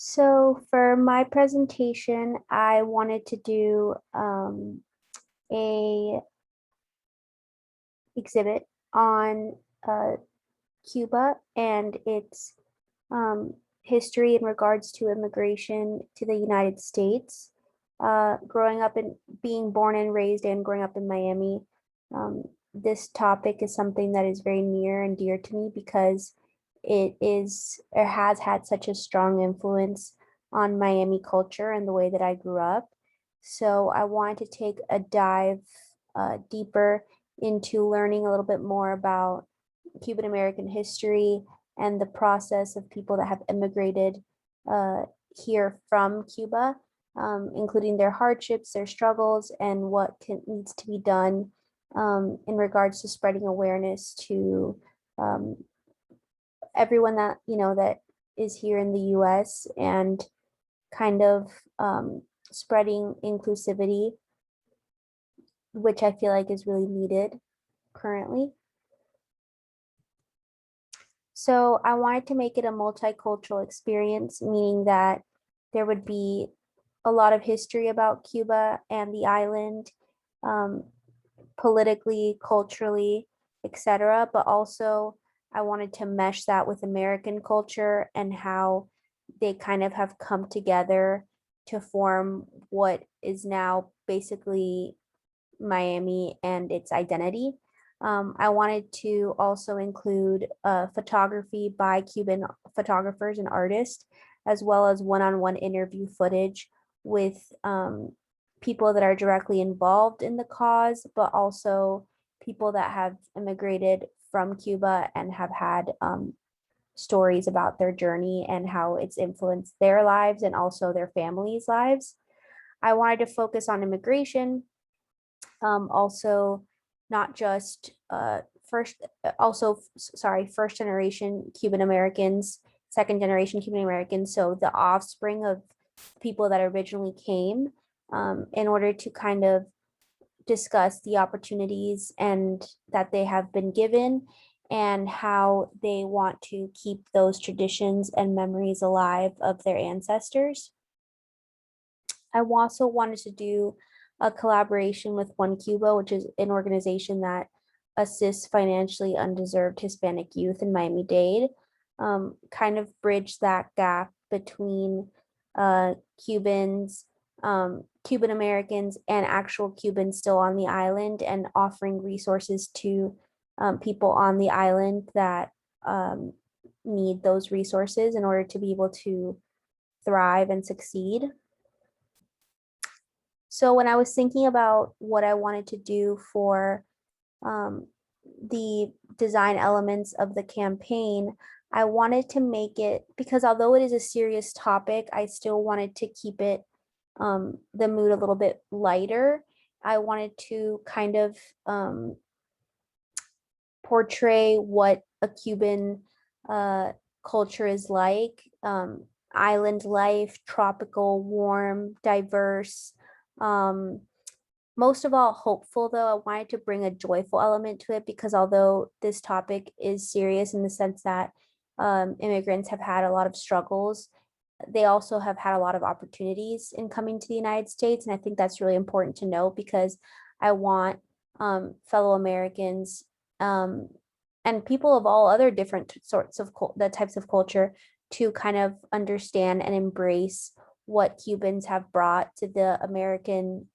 So for my presentation, I wanted to do a exhibit on Cuba and its history in regards to immigration to the United States. Growing up and being born and raised and growing up in Miami, this topic is something that is very near and dear to me because it has had such a strong influence on Miami culture and the way that I grew up. So I wanted to take a dive deeper into learning a little bit more about Cuban American history and the process of people that have immigrated uh, here from Cuba, including their hardships, their struggles, and what needs to be done in regards to spreading awareness to um, everyone that that is here in the U.S. and kind of spreading inclusivity, which I feel like is really needed currently. So I wanted to make it a multicultural experience, meaning that there would be a lot of history about Cuba and the island, um, politically, culturally, etc. But also I wanted to mesh that with American culture and how they kind of have come together to form what is now basically Miami and its identity. I wanted to also include photography by Cuban photographers and artists, as well as one-on-one interview footage with people that are directly involved in the cause, but also people that have immigrated from Cuba and have had stories about their journey and how it's influenced their lives and also their families' lives. I wanted to focus on immigration, also not just first generation Cuban Americans, second generation Cuban Americans, so the offspring of people that originally came, in order to kind of discuss the opportunities and that they have been given and how they want to keep those traditions and memories alive of their ancestors. I also wanted to do a collaboration with One Cuba, which is an organization that assists financially undeserved Hispanic youth in Miami-Dade, kind of bridge that gap between Cubans, Cuban Americans, and actual Cubans still on the island, and offering resources to people on the island that need those resources in order to be able to thrive and succeed. So when I was thinking about what I wanted to do for the design elements of the campaign, I wanted to make it, because although it is a serious topic, I still wanted to keep it the mood a little bit lighter. I wanted to kind of portray what a Cuban culture is like, island life, tropical, warm, diverse. Um, Most of all, hopeful though. I wanted to bring a joyful element to it because although this topic is serious in the sense that immigrants have had a lot of struggles, they also have had a lot of opportunities in coming to the United States. And I think that's really important to know because I want fellow Americans and people of all other different sorts of the types of culture to kind of understand and embrace what Cubans have brought to the American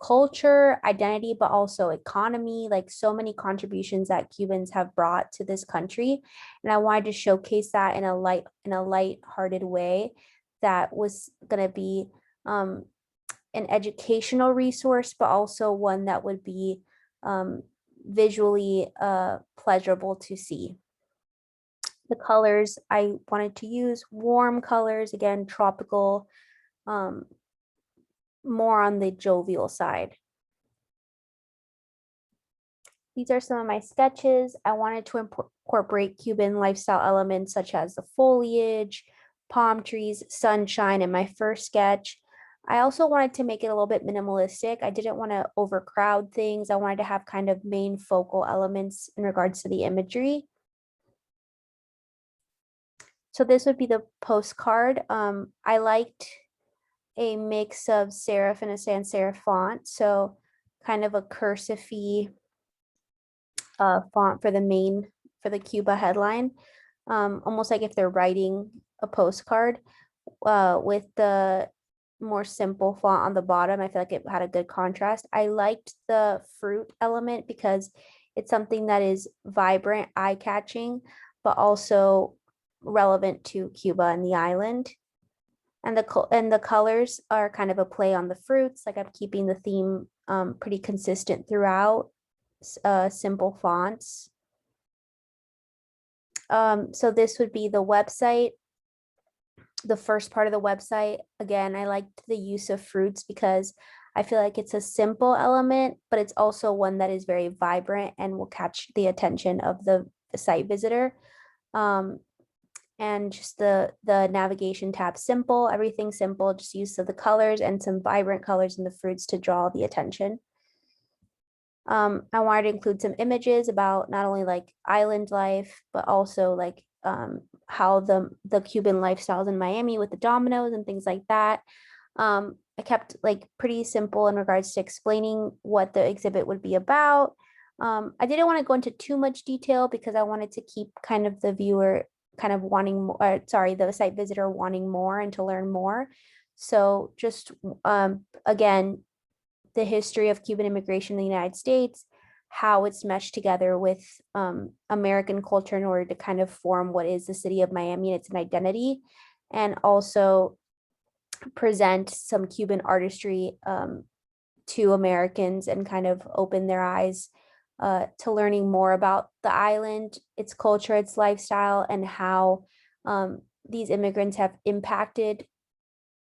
culture, identity, but also economy, like so many contributions that Cubans have brought to this country. And I wanted to showcase that in a light-hearted way that was going to be an educational resource, but also one that would be visually pleasurable to see. The colors I wanted to use warm colors, again, tropical, more on the jovial side. These are some of my sketches. I wanted to incorporate Cuban lifestyle elements such as the foliage, palm trees, sunshine in my first sketch. I also wanted to make it a little bit minimalistic. I didn't want to overcrowd things. I wanted to have kind of main focal elements in regards to the imagery. So this would be the postcard. I liked a mix of serif and a sans serif font. So kind of a cursive font for the Cuba headline. Almost like if they're writing a postcard with the more simple font on the bottom. I feel like it had a good contrast. I liked the fruit element because it's something that is vibrant, eye-catching, but also relevant to Cuba and the island. And the colors are kind of a play on the fruits. Like I'm keeping the theme pretty consistent throughout. Simple fonts. So this would be the website. The first part of the website. Again, I liked the use of fruits because I feel like it's a simple element, but it's also one that is very vibrant and will catch the attention of the site visitor. And just the navigation tab simple, everything simple, just use of the colors and some vibrant colors in the fruits to draw the attention. I wanted to include some images about not only like island life, but also like how the Cuban lifestyles in Miami with the dominoes and things like that. I kept like pretty simple in regards to explaining what the exhibit would be about. I didn't want to go into too much detail because I wanted to keep kind of the viewer kind of wanting more, sorry, the site visitor wanting more and to learn more. So just again, the history of Cuban immigration in the United States, how it's meshed together with American culture in order to kind of form what is the city of Miami and its an identity, and also present some Cuban artistry to Americans and kind of open their eyes to learning more about the island, its culture, its lifestyle, and how these immigrants have impacted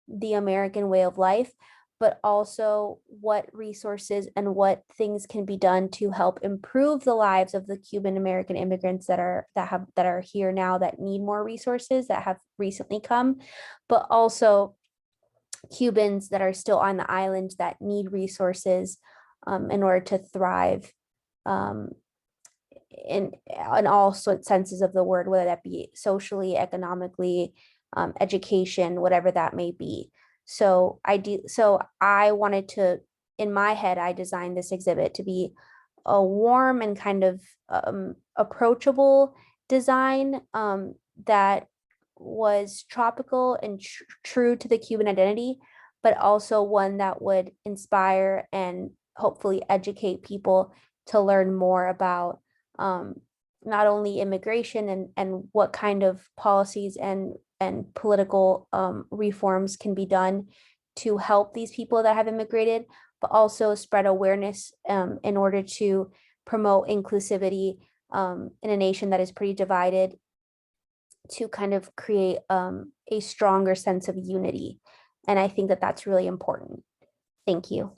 the American way of life, but also what resources and what things can be done to help improve the lives of the Cuban American immigrants that are here now that need more resources that have recently come, but also Cubans that are still on the island that need resources in order to thrive um, in all senses of the word, whether that be socially, economically, education, whatever that may be. So I wanted to, in my head, I designed this exhibit to be a warm and kind of approachable design that was tropical and true to the Cuban identity, but also one that would inspire and hopefully educate people to learn more about not only immigration and what kind of policies and political reforms can be done to help these people that have immigrated, but also spread awareness in order to promote inclusivity in a nation that is pretty divided, to kind of create a stronger sense of unity. And I think that that's really important. Thank you.